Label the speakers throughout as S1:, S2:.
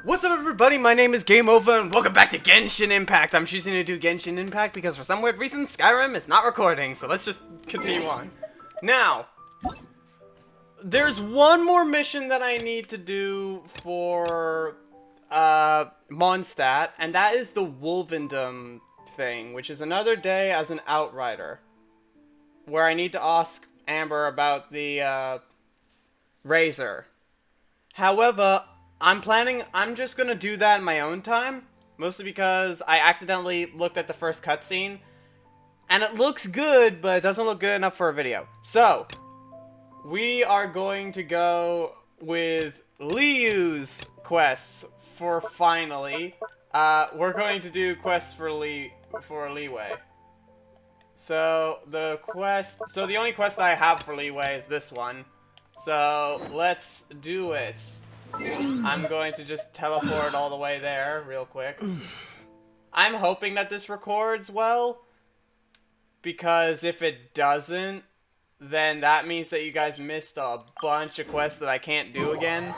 S1: What's up, everybody? My name is Game Over, and welcome back to Genshin Impact. I'm choosing to do Genshin Impact because for some weird reason Skyrim is not recording, so let's just continue on. Now, there's one more mission that I need to do for Mondstadt, and that is the Wolvendom thing, which is another day as an Outrider, where I need to ask Amber about the Razor. However, I'm just gonna do that in my own time, mostly because I accidentally looked at the first cutscene, and it looks good, but it doesn't look good enough for a video. So, we are going to go with Liu's quests for finally. We're going to do quests for Leeway. So, the only quest I have for Leeway is this one. So, let's do it. I'm going to just teleport all the way there real quick. I'm hoping that this records well, because if it doesn't, then that means that you guys missed a bunch of quests that I can't do again.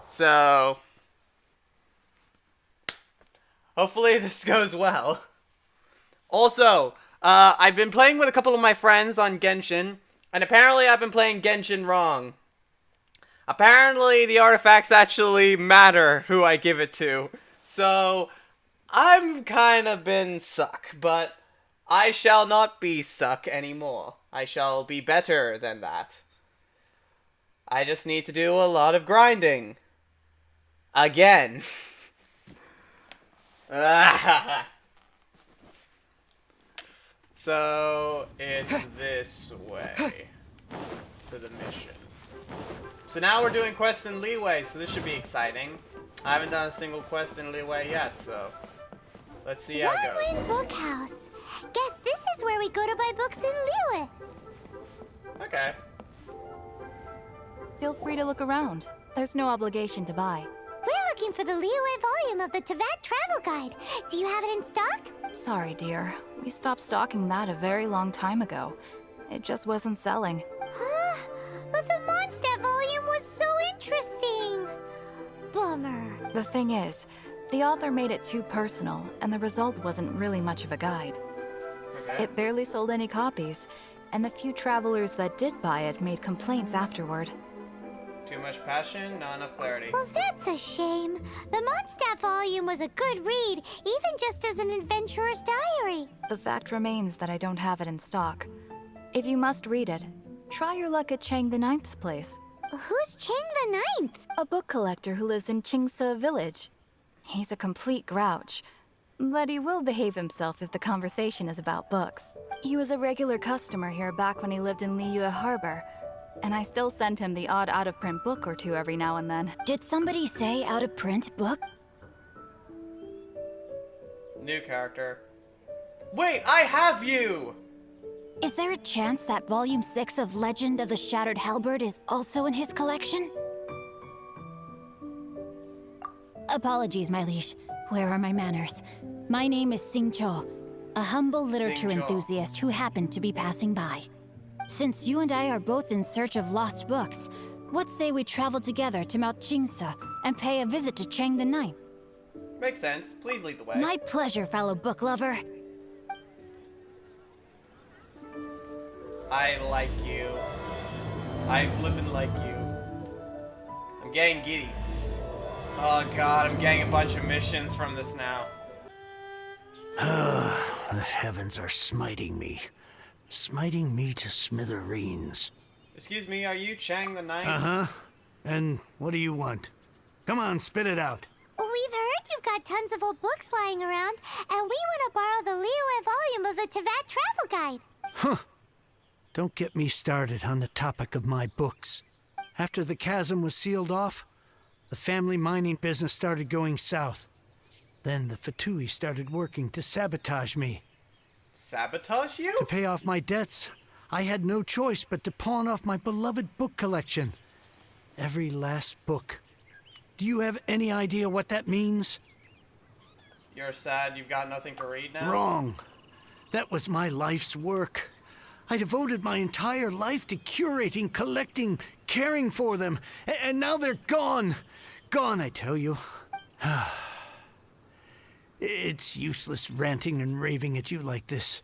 S1: So, hopefully this goes well. Also, I've been playing with a couple of my friends on Genshin, and apparently I've been playing Genshin wrong. Apparently, the artifacts actually matter who I give it to. So, I'm kind of been suck, but I shall not be suck anymore. I shall be better than that. I just need to do a lot of grinding. Again. So, it's this way to the mission. So now we're doing quests in Leeway, so this should be exciting. I haven't done a single quest in Leeway yet, so let's see how it goes.
S2: One Bookhouse. Guess this is where we go to buy books in Leeway.
S1: Okay.
S3: Feel free to look around. There's no obligation to buy.
S2: We're looking for the Leeway volume of the Teyvat Travel Guide. Do you have it in stock?
S3: Sorry, dear. We stopped stocking that a very long time ago. It just wasn't selling.
S2: Huh? But the Mondstadt volume was so interesting. Bummer.
S3: The thing is, the author made it too personal, and the result wasn't really much of a guide.
S1: Okay.
S3: It barely sold any copies, and the few travelers that did buy it made complaints afterward.
S1: Too much passion, not enough clarity.
S2: Well, that's a shame. The Mondstadt volume was a good read, even just as an adventurer's diary.
S3: The fact remains that I don't have it in stock. If you must read it, try your luck at Chang the Ninth's place.
S2: Who's Chang the Ninth?
S3: A book collector who lives in Xingqiu village. He's a complete grouch, but he will behave himself if the conversation is about books. He was a regular customer here back when he lived in Liyue Harbor, and I still send him the odd out-of-print book or two every now and then.
S2: Did somebody say out-of-print book?
S1: New character. Wait, I have you!
S2: Is there a chance that Volume 6 of Legend of the Shattered Halberd is also in his collection? Apologies, my liege. Where are my manners? My name is Xingqiu, a humble literature enthusiast who happened to be passing by. Since you and I are both in search of lost books, what say we travel together to Mount Jingse and pay a visit to Chang the Ninth?
S1: Makes sense. Please lead the way.
S2: My pleasure, fellow book lover.
S1: I like you. I flippin' like you. I'm getting giddy. Oh god, I'm getting a bunch of missions from this now.
S4: The heavens are smiting me. Smiting me to smithereens.
S1: Excuse me, are you Chang the Ninth?
S4: Uh-huh. And what do you want? Come on, spit it out.
S2: We've heard you've got tons of old books lying around, and we want to borrow the Leeway volume of the Teyvat Travel Guide.
S4: Huh. Don't get me started on the topic of my books. After the chasm was sealed off, the family mining business started going south. Then the Fatui started working to sabotage me.
S1: Sabotage you?
S4: To pay off my debts, I had no choice but to pawn off my beloved book collection. Every last book. Do you have any idea what that means?
S1: You're sad you've got nothing to read now?
S4: Wrong. That was my life's work. I devoted my entire life to curating, collecting, caring for them, and now they're gone. gone, I tell you. It's useless ranting and raving at you like this.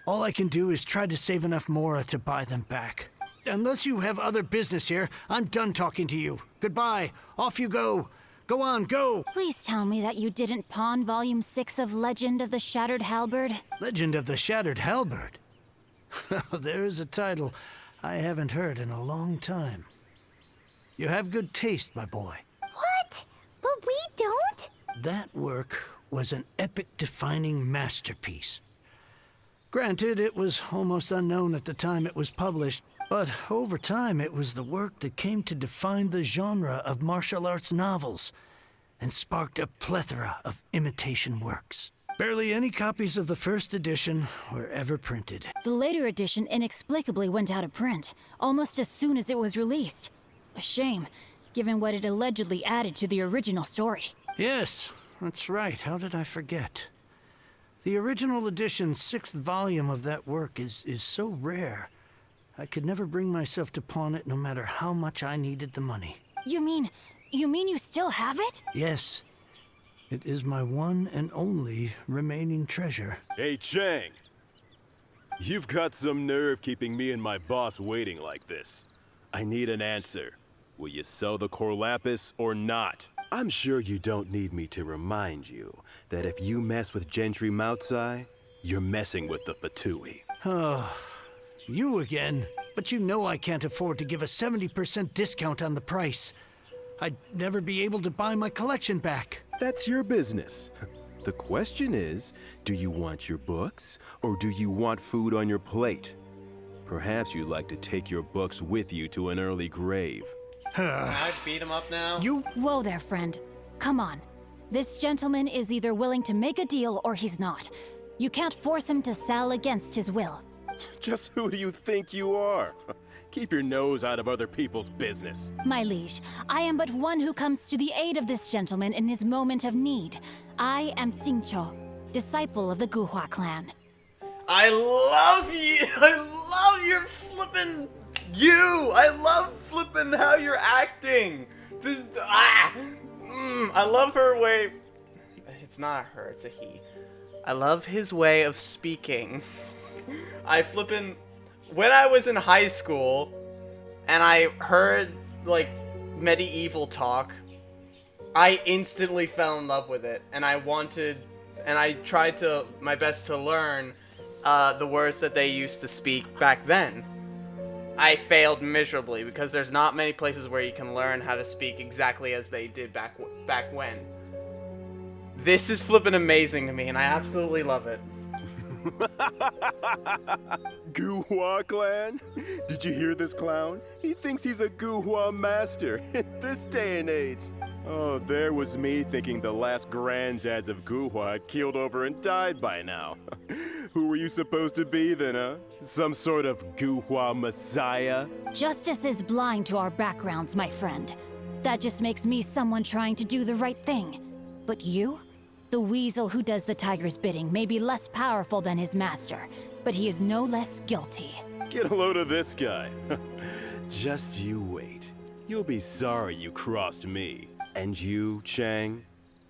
S4: All I can do is try to save enough Mora to buy them back. Unless you have other business here, I'm done talking to you. Goodbye. Off you go. Go on, go!
S2: Please tell me that you didn't pawn Volume 6 of Legend of the Shattered Halberd.
S4: Legend of the Shattered Halberd? There's a title I haven't heard in a long time. You have good taste, my boy.
S5: What? But we don't?
S4: That work was an epic-defining masterpiece. Granted, it was almost unknown at the time it was published, but over time it was the work that came to define the genre of martial arts novels and sparked a plethora of imitation works. Barely any copies of the first edition were ever printed.
S2: The later edition inexplicably went out of print, almost as soon as it was released. A shame, given what it allegedly added to the original story.
S4: Yes, that's right. How did I forget? The original edition's 6th volume of that work is so rare. I could never bring myself to pawn it no matter how much I needed the money.
S2: You mean you still have it?
S4: Yes. It is my one and only remaining treasure.
S6: Hey, Chang. You've got some nerve keeping me and my boss waiting like this. I need an answer. Will you sell the core lapis or not? I'm sure you don't need me to remind you that if you mess with Gentry Moutsai, you're messing with the Fatui.
S4: Oh, you again. But you know I can't afford to give a 70% discount on the price. I'd never be able to buy my collection back.
S6: That's your business. The question is, do you want your books, or do you want food on your plate? Perhaps you'd like to take your books with you to an early grave.
S1: Can I beat him up now?
S2: Whoa there, friend. Come on. This gentleman is either willing to make a deal or he's not. You can't force him to sell against his will.
S6: Just who do you think you are? Keep your nose out of other people's business.
S2: My liege, I am but one who comes to the aid of this gentleman in his moment of need. I am Xingqiu, disciple of the Guhua clan.
S1: I love you! I love your flippin' you! I love flippin' how you're acting! I love her way... It's not her, it's a he. I love his way of speaking. When I was in high school, and I heard, like, medieval talk, I instantly fell in love with it, and I tried my best to learn the words that they used to speak back then. I failed miserably, because there's not many places where you can learn how to speak exactly as they did back when. This is flippin' amazing to me, and I absolutely love it.
S6: Guhua clan? Did you hear this clown? He thinks he's a Guhua master in this day and age. Oh, there was me thinking the last granddads of Guhua had keeled over and died by now. Who were you supposed to be then, huh? Some sort of Guhua messiah?
S2: Justice is blind to our backgrounds, my friend. That just makes me someone trying to do the right thing. But you? The weasel who does the tiger's bidding may be less powerful than his master, but he is no less guilty.
S6: Get a load of this guy. Just you wait. You'll be sorry you crossed me. And you, Chang,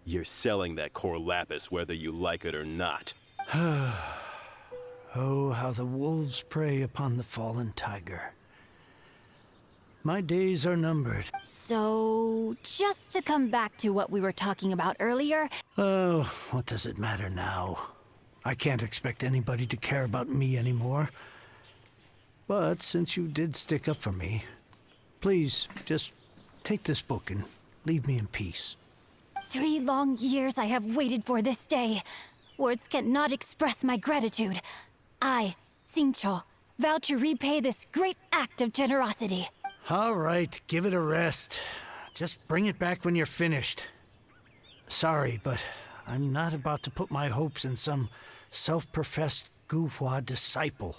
S6: you're selling that core lapis whether you like it or not.
S4: Oh, how the wolves prey upon the fallen tiger. My days are numbered.
S2: So, just to come back to what we were talking about earlier...
S4: Oh, what does it matter now? I can't expect anybody to care about me anymore. But since you did stick up for me, please, just take this book and leave me in peace.
S2: 3 long years I have waited for this day. Words cannot express my gratitude. I, Xingqiu, vow to repay this great act of generosity.
S4: All right, give it a rest. Just bring it back when you're finished. Sorry, but I'm not about to put my hopes in some self-professed Guhua disciple.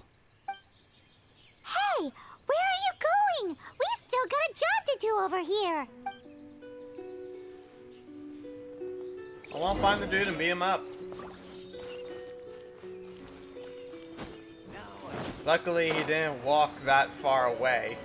S5: Hey, where are you going? We've still got a job to do over here.
S1: I want to find the dude and beat him up. Luckily, he didn't walk that far away.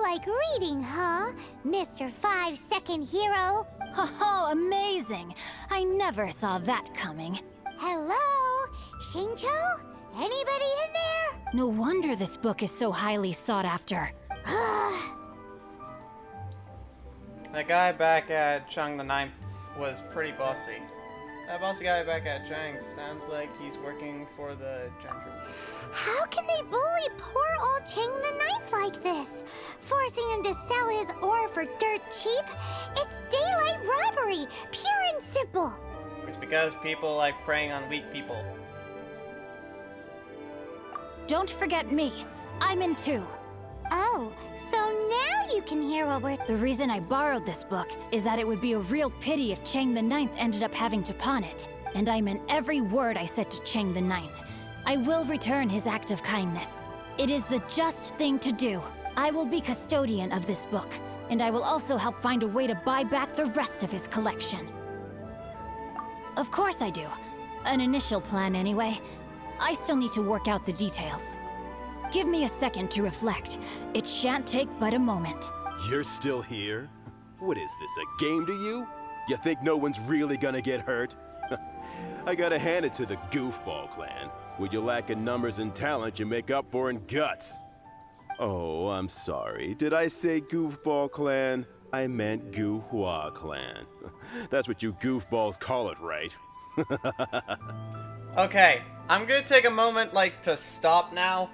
S5: like reading, huh, Mr. 5-second hero?
S2: Oh, amazing! I never saw that coming.
S5: Hello? Xingqiu? Anybody in there?
S2: No wonder this book is so highly sought after.
S1: That guy back at Chang the Ninth was pretty bossy. That bossy guy back at Chang sounds like he's working for the gentry.
S5: How can they bully poor old Chang the Ninth like this? Forcing him to sell his ore for dirt cheap? It's daylight robbery, pure and simple.
S1: It's because people like preying on weak people.
S2: Don't forget me. I'm in too.
S5: Oh, so now you can hear what we're...
S2: The reason I borrowed this book is that it would be a real pity if Chang the Ninth ended up having to pawn it. And I meant every word I said to Chang the Ninth. I will return his act of kindness. It is the just thing to do. I will be custodian of this book, and I will also help find a way to buy back the rest of his collection. Of course I do. An initial plan anyway. I still need to work out the details. Give me a second to reflect. It shan't take but a moment.
S6: You're still here? What is this, a game to you? You think no one's really gonna get hurt? I gotta hand it to the Goofball Clan. What you lack in numbers and talent, you make up for in guts. Oh, I'm sorry. Did I say Goofball Clan? I meant Guhua Clan. That's what you goofballs call it, right?
S1: Okay, I'm gonna take a moment, to stop now.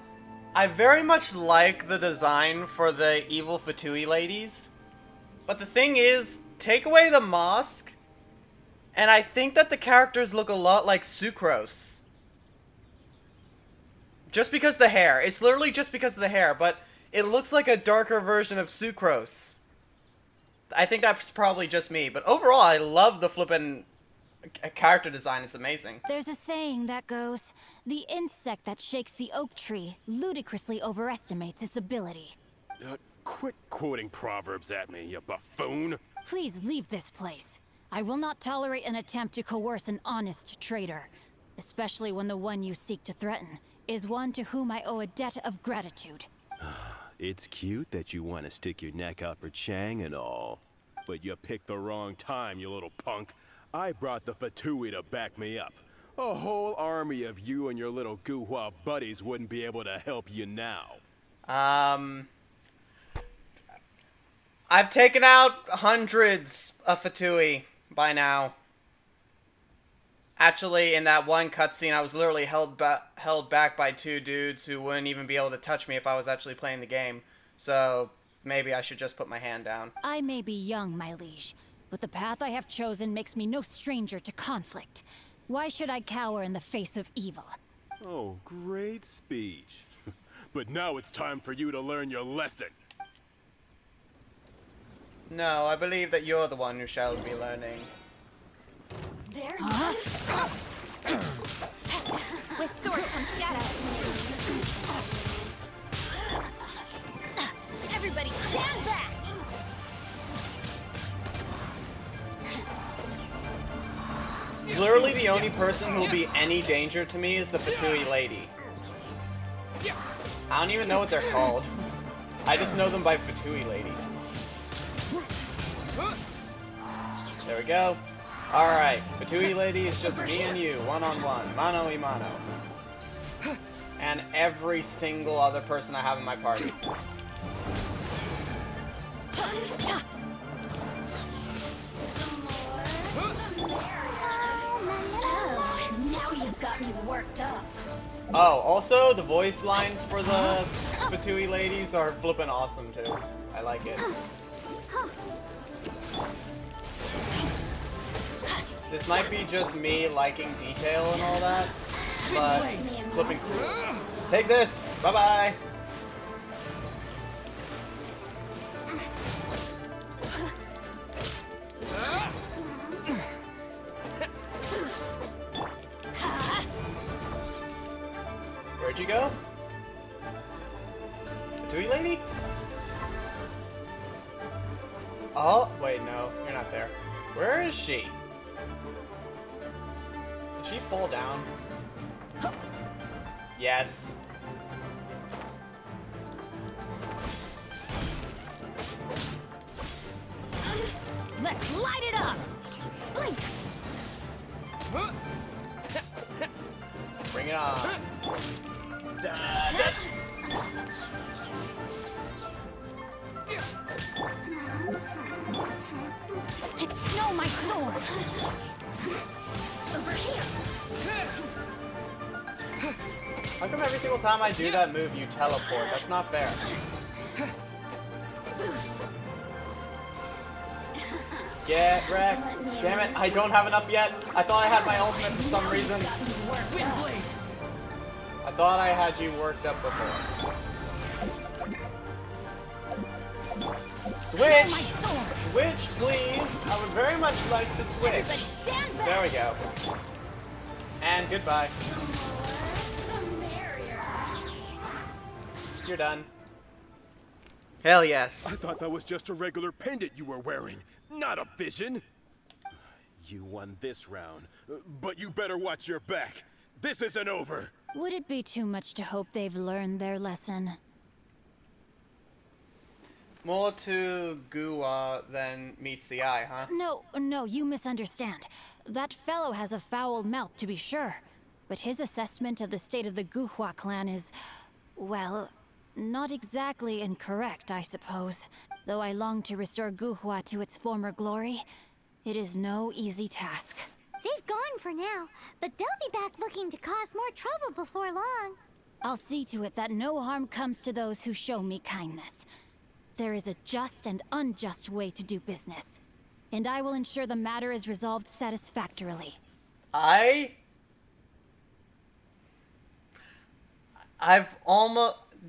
S1: I very much like the design for the evil Fatui ladies. But the thing is, take away the mask, and I think that the characters look a lot like Sucrose. Just because the hair. It's literally just because of the hair, but it looks like a darker version of Sucrose. I think that's probably just me, but overall, I love the flippin' character design. It's amazing.
S2: There's a saying that goes, the insect that shakes the oak tree ludicrously overestimates its ability.
S6: Quit quoting proverbs at me, you buffoon.
S2: Please leave this place. I will not tolerate an attempt to coerce an honest trader, especially when the one you seek to threaten is one to whom I owe a debt of gratitude.
S6: It's cute that you want to stick your neck out for Chang and all, but you picked the wrong time, you little punk. I brought the Fatui to back me up. A whole army of you and your little Guhua buddies wouldn't be able to help you now.
S1: I've taken out hundreds of Fatui by now. Actually, in that one cutscene, I was literally held back by two dudes who wouldn't even be able to touch me if I was actually playing the game. So, maybe I should just put my hand down.
S2: I may be young, my liege, but the path I have chosen makes me no stranger to conflict. Why should I cower in the face of evil?
S6: Oh, great speech. But now it's time for you to learn your lesson.
S1: No, I believe that you're the one who shall be learning.
S2: There
S3: With sword comes shadow.
S2: Everybody stand back!
S1: Literally the only person who will be any danger to me is the Fatui lady. I don't even know what they're called. I just know them by Fatui lady. There we go. Alright, Fatui lady is just me and you, one-on-one, mano y mano. And every single other person I have in my party.
S2: Now you've got me worked up.
S1: Oh, also, the voice lines for the Fatui ladies are flippin' awesome, too. I like it. This might be just me liking detail and all that, but it's flipping cool. Take this! Bye-bye! Where'd you go? Fatui lady? Oh, wait, no. You're not there. Where is she? Did she fall down? Yes.
S2: Let's light it up!
S1: Bring it on.
S2: No, my sword! Over here!
S1: How come every single time I do that move, you teleport? That's not fair. Get wrecked. Damn it, I don't have enough yet. I thought I had my ultimate for some reason. I thought I had you worked up before. Switch! Switch, please! I would very much like to switch. There we go. And goodbye. You're done. Hell yes.
S6: I thought that was just a regular pendant you were wearing, not a vision. You won this round, but you better watch your back. This isn't over.
S2: Would it be too much to hope they've learned their lesson?
S1: More to Guwa than meets the eye, huh?
S2: No, you misunderstand. That fellow has a foul mouth, to be sure. But his assessment of the state of the Guhua clan is, well, not exactly incorrect, I suppose. Though I long to restore Guhua to its former glory, it is no easy task.
S5: They've gone for now, but they'll be back looking to cause more trouble before long.
S2: I'll see to it that no harm comes to those who show me kindness. There is a just and unjust way to do business, and I will ensure the matter is resolved satisfactorily.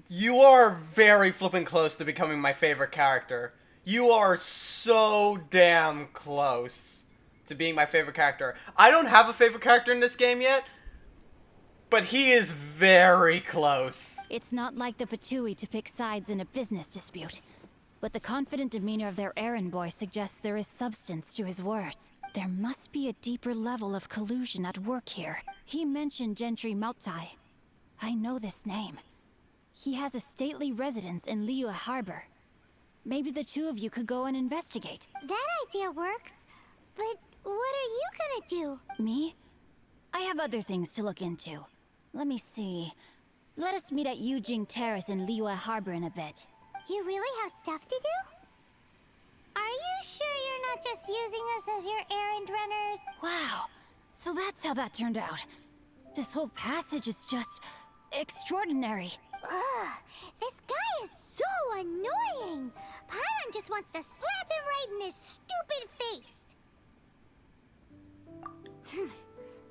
S1: You are very flipping close to becoming my favorite character. You are so damn close to being my favorite character. I don't have a favorite character in this game yet, but he is very close.
S2: It's not like the Fatui to pick sides in a business dispute, but the confident demeanor of their errand boy suggests there is substance to his words. There must be a deeper level of collusion at work here. He mentioned Gentry Mautai. I know this name. He has a stately residence in Liyue Harbor. Maybe the two of you could go and investigate.
S5: That idea works, but what are you gonna do?
S2: Me? I have other things to look into. Let me see. Let us meet at Yujing Terrace in Liyue Harbor in a bit.
S5: You really have stuff to do? Are you sure you're not just using us as your errand runners?
S2: Wow, so that's how that turned out. This whole passage is just extraordinary.
S5: Ugh, this guy is so annoying! Paimon just wants to slap him right in his stupid face!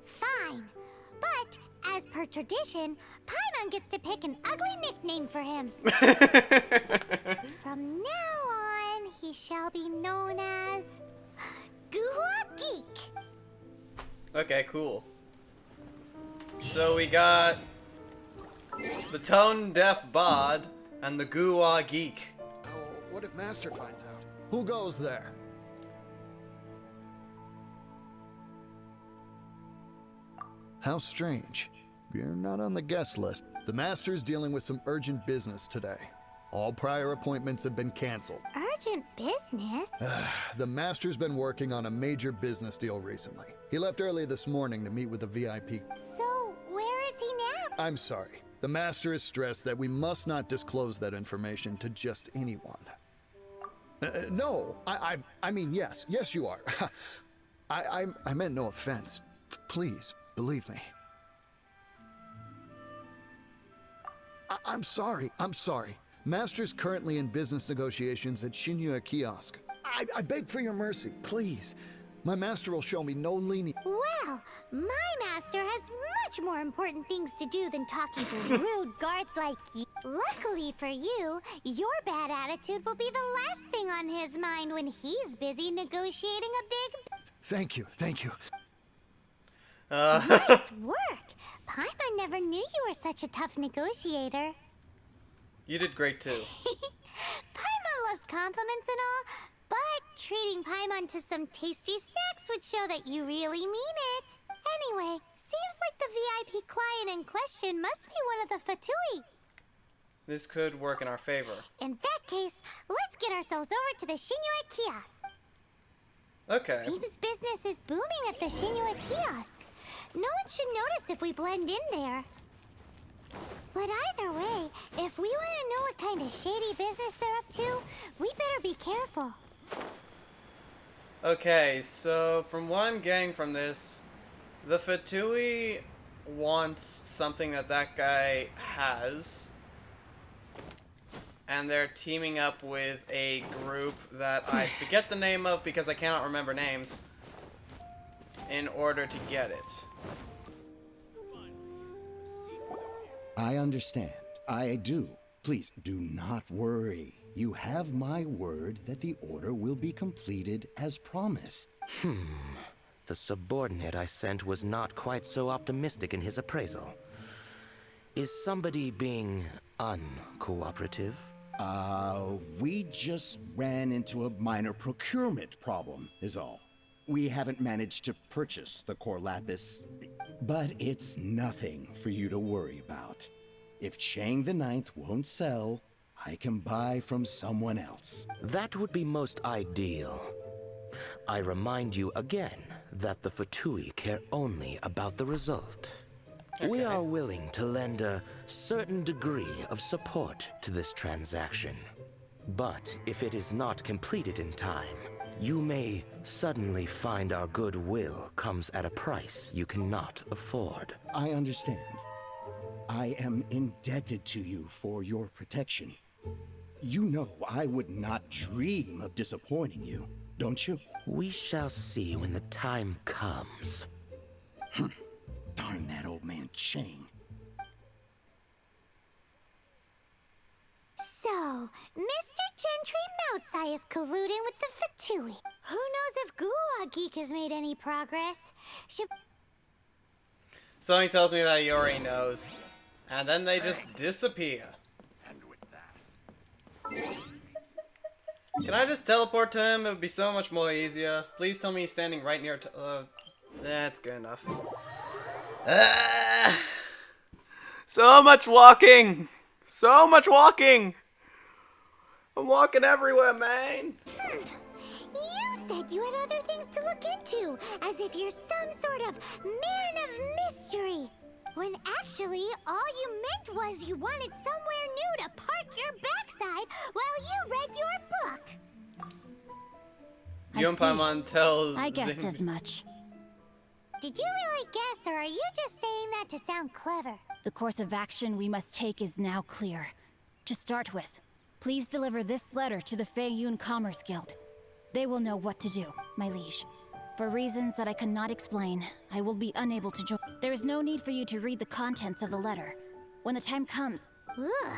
S5: Fine, but as per tradition, Paimon gets to pick an ugly nickname for him. From now on, he shall be known as Guhua Geek.
S1: Okay, cool. So we got the tone-deaf Bod and the Guhua Geek.
S7: Oh, what if Master finds out? Who goes there? How strange. You're not on the guest list. The Master's dealing with some urgent business today. All prior appointments have been canceled.
S5: Urgent business?
S7: The Master's been working on a major business deal recently. He left early this morning to meet with a VIP.
S5: So, where is he now?
S7: I'm sorry. The Master is stressed that we must not disclose that information to just anyone. No, I mean, yes, you are. I meant no offense. Please, believe me. I'm sorry. Master's currently in business negotiations at Xingqiu Kiosk. I beg for your mercy, please. My master will show me no leniency.
S5: Well, my master has much more important things to do than talking to rude guards like you. Luckily for you, your bad attitude will be the last thing on his mind when he's busy negotiating a big...
S7: Thank you.
S5: Nice work! Paimon never knew you were such a tough negotiator.
S1: You did great too.
S5: Paimon loves compliments and all, but treating Paimon to some tasty snacks would show that you really mean it. Anyway, seems like the VIP client in question must be one of the Fatui.
S1: This could work in our favor.
S5: In that case, let's get ourselves over to the Xingqiu Kiosk.
S1: Okay.
S5: Seems business is booming at the Xingqiu kiosk. No one should notice if we blend in there. But either way, if we want to know what kind of shady business they're up to, we better be careful.
S1: Okay, so from what I'm getting from this, the Fatui wants something that guy has, and they're teaming up with a group that I forget the name of because I cannot remember names, in order to get it.
S8: I understand. I do. Please do not worry. You have my word that the order will be completed as promised.
S9: The subordinate I sent was not quite so optimistic in his appraisal. Is somebody being uncooperative?
S8: We just ran into a minor procurement problem, is all. We haven't managed to purchase the core lapis, but it's nothing for you to worry about. If Chang the Ninth won't sell, I can buy from someone else.
S9: That would be most ideal. I remind you again that the Fatui care only about the result.
S1: Okay.
S9: We are willing to lend a certain degree of support to this transaction. But if it is not completed in time, you may suddenly find our goodwill comes at a price you cannot afford.
S8: I understand. I am indebted to you for your protection. You know I would not dream of disappointing you, don't you?
S9: We shall see when the time comes.
S8: Darn that old man Chang.
S5: So, Mr. Gentry Moutsai is colluding with the Fatui. Who knows if Guhua Geek has made any progress?
S1: Something tells me that he already knows. And then they just disappear. Can I just teleport to him? It would be so much more easier. Please tell me he's standing right near that's good enough. So much walking! So much walking! I'm walking everywhere, man!
S5: You said you had other things to look into, as if you're some sort of man of mystery. When actually, all you meant was you wanted somewhere new to park your backside while you read your book.
S1: Yun Paimon tells
S2: I guessed as much.
S5: Did you really guess, or are you just saying that to sound clever?
S2: The course of action we must take is now clear. To start with, please deliver this letter to the Feiyun Commerce Guild. They will know what to do, my liege. For reasons that I cannot explain, I will be unable to join. There is no need for you to read the contents of the letter. When the time comes...
S5: Ugh,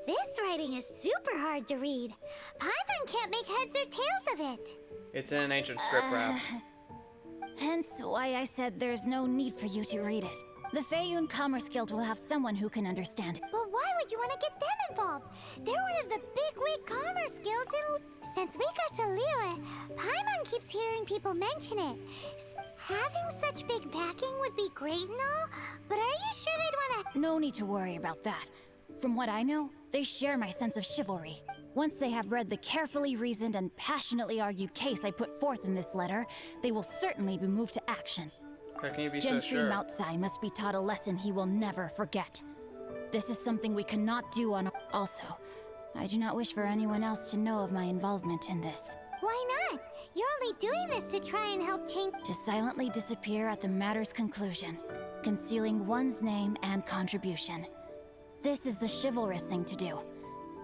S5: this writing is super hard to read. Paimon can't make heads or tails of it.
S1: It's in an ancient script, perhaps.
S2: Hence why I said there's no need for you to read it. The Feiyun Commerce Guild will have someone who can understand it.
S5: But why would you want to get them involved? They're one of the bigwig commerce guilds in... Since we got to Liyue, Paimon keeps hearing people mention it. Having such big backing would be great and all, but are you sure they'd want to...
S2: No need to worry about that. From what I know, they share my sense of chivalry. Once they have read the carefully reasoned and passionately argued case I put forth in this letter, they will certainly be moved to action.
S1: How can you be so
S2: Gentry
S1: sure?
S2: Moutsai must be taught a lesson he will never forget. This is something we cannot do on... Also, I do not wish for anyone else to know of my involvement in this.
S5: Why not? You're only doing this to try and help change...
S2: To silently disappear at the matter's conclusion, concealing one's name and contribution. This is the chivalrous thing to do.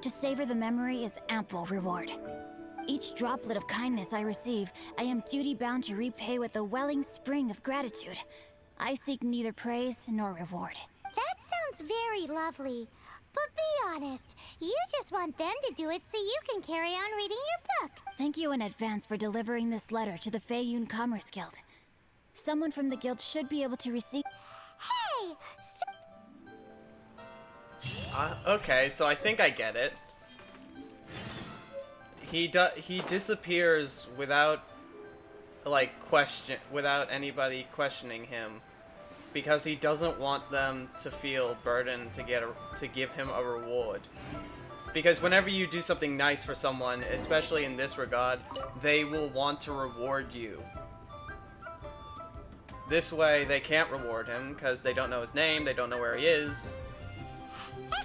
S2: To savor the memory is ample reward. Each droplet of kindness I receive, I am duty-bound to repay with a welling spring of gratitude. I seek neither praise nor reward.
S5: That sounds very lovely. But be honest, you just want them to do it so you can carry on reading your book.
S2: Thank you in advance for delivering this letter to the Feiyun Commerce Guild. Someone from the guild should be able to receive...
S5: Hey!
S1: Okay, so I think I get it. He disappears without without anybody questioning him, because he doesn't want them to feel burdened to give him a reward. Because whenever you do something nice for someone, especially in this regard, they will want to reward you. This way, they can't reward him because they don't know his name, they don't know where he is.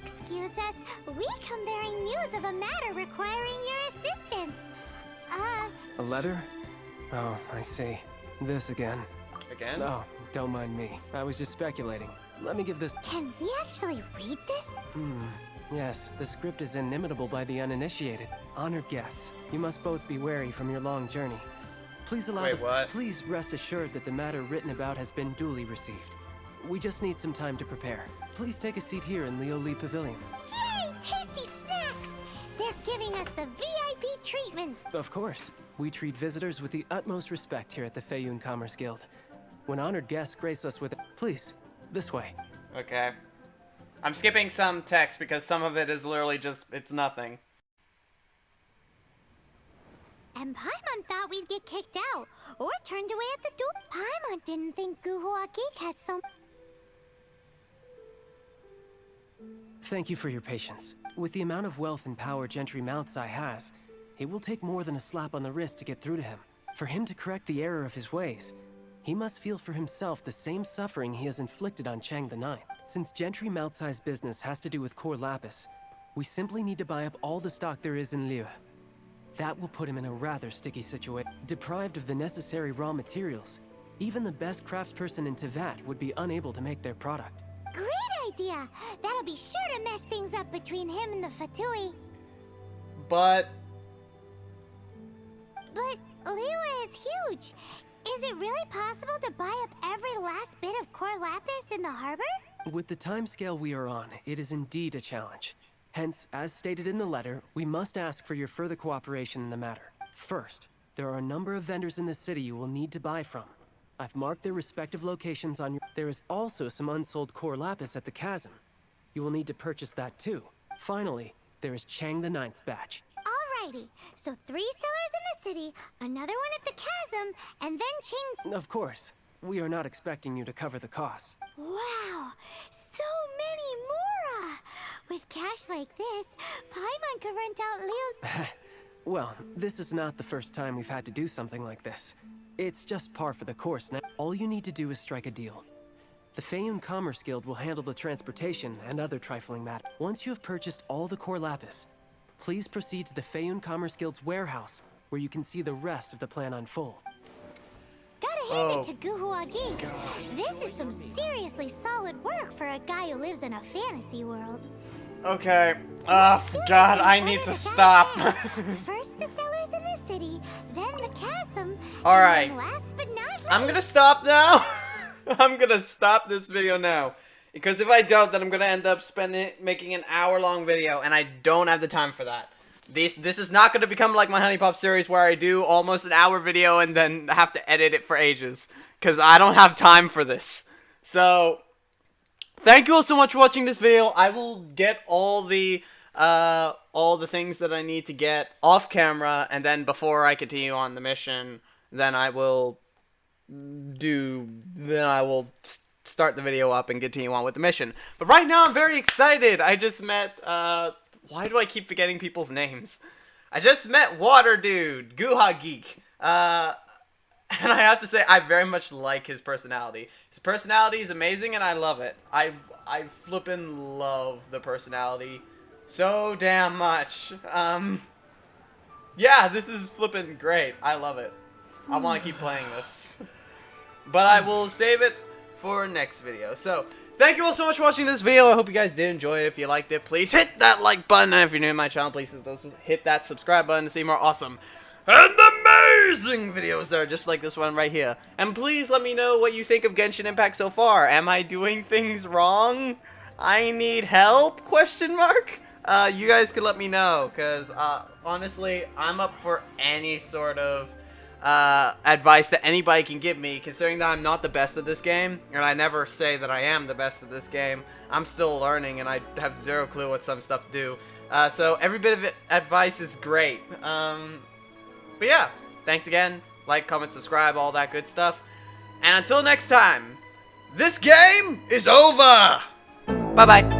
S5: Excuse us, we come bearing news of a matter requiring your assistance.
S10: A letter? Oh, I see. This again.
S1: Again?
S10: Oh, don't mind me. I was just speculating. Let me give this...
S5: Can we actually read this?
S10: Yes, the script is inimitable by the uninitiated. Honored guests, you must both be wary from your long journey. Please allow
S1: Wait, what?
S10: Please rest assured that the matter written about has been duly received. We just need some time to prepare. Please take a seat here in Leo Lee Pavilion.
S5: Yay! Tasty snacks! They're giving us the VIP treatment.
S10: Of course. We treat visitors with the utmost respect here at the Feiyun Commerce Guild. When honored guests grace us with... Please, this way.
S1: Okay. I'm skipping some text because some of it is literally just, it's nothing.
S5: And Paimon thought we'd get kicked out, or turned away at the door. Paimon didn't think Guhua Geek had so...
S10: Thank you for your patience. With the amount of wealth and power Gentry Moutsai has, it will take more than a slap on the wrist to get through to him. For him to correct the error of his ways, he must feel for himself the same suffering he has inflicted on Chang the Ninth. Since Gentry Moutsai's business has to do with core lapis, we simply need to buy up all the stock there is in Liu. That will put him in a rather sticky situation. Deprived of the necessary raw materials, even the best craftsperson in Tevat would be unable to make their product.
S5: Great idea! That'll be sure to mess things up between him and the Fatui.
S1: But
S5: Liyue is huge. Is it really possible to buy up every last bit of core lapis in the harbor?
S10: With the timescale we are on, it is indeed a challenge. Hence, as stated in the letter, we must ask for your further cooperation in the matter. First, there are a number of vendors in the city you will need to buy from. I've marked their respective locations on your... There is also some unsold core lapis at the chasm. You will need to purchase that too. Finally, there is Chang the Ninth's batch.
S5: Alrighty, so 3 sellers in the city, another one at the chasm, and then Ching...
S10: Of course. We are not expecting you to cover the costs.
S5: Wow, so many more! With cash like this, Paimon could rent out Leo...
S10: Well, this is not the first time we've had to do something like this. It's just par for the course now. All you need to do is strike a deal. The Feiyun Commerce Guild will handle the transportation and other trifling matters. Once you have purchased all the core lapis, please proceed to the Feiyun Commerce Guild's warehouse, where you can see the rest of the plan unfold.
S5: Gotta hand it to Guhua Geek. This is some seriously solid work for a guy who lives in a fantasy world.
S1: okay. God, I need to stop.
S5: First the sellers in the city, then the chasm.
S1: Alright.
S5: And then last but not least...
S1: I'm gonna stop now. I'm gonna stop this video now. Because if I don't, then I'm gonna end up making an hour-long video, and I don't have the time for that. This is not gonna become like my Honey Pop series where I do almost an hour video and then have to edit it for ages. Because I don't have time for this. So, thank you all so much for watching this video. I will get all the things that I need to get off camera, and then before I continue on the mission, then I will start the video up and continue on with the mission. But right now, I'm very excited. I just met, why do I keep forgetting people's names? I just met Water Dude, Guha Geek. And I have to say, I very much like his personality. His personality is amazing, and I love it. I flippin' love the personality so damn much. Yeah, this is flippin' great. I love it. I want to keep playing this. But I will save it for next video. So, thank you all so much for watching this video. I hope you guys did enjoy it. If you liked it, please hit that like button. And if you're new to my channel, please hit that subscribe button to see more awesome and amazing videos that are just like this one right here. And please let me know what you think of Genshin Impact so far. Am I doing things wrong? I need help? Question mark? You guys can let me know, because honestly, I'm up for any sort of advice that anybody can give me, considering that I'm not the best at this game, and I never say that I am the best at this game. I'm still learning, and I have zero clue what some stuff do. So every bit of advice is great. But yeah, thanks again. Like, comment, subscribe, all that good stuff. And until next time, this game is over! Bye-bye.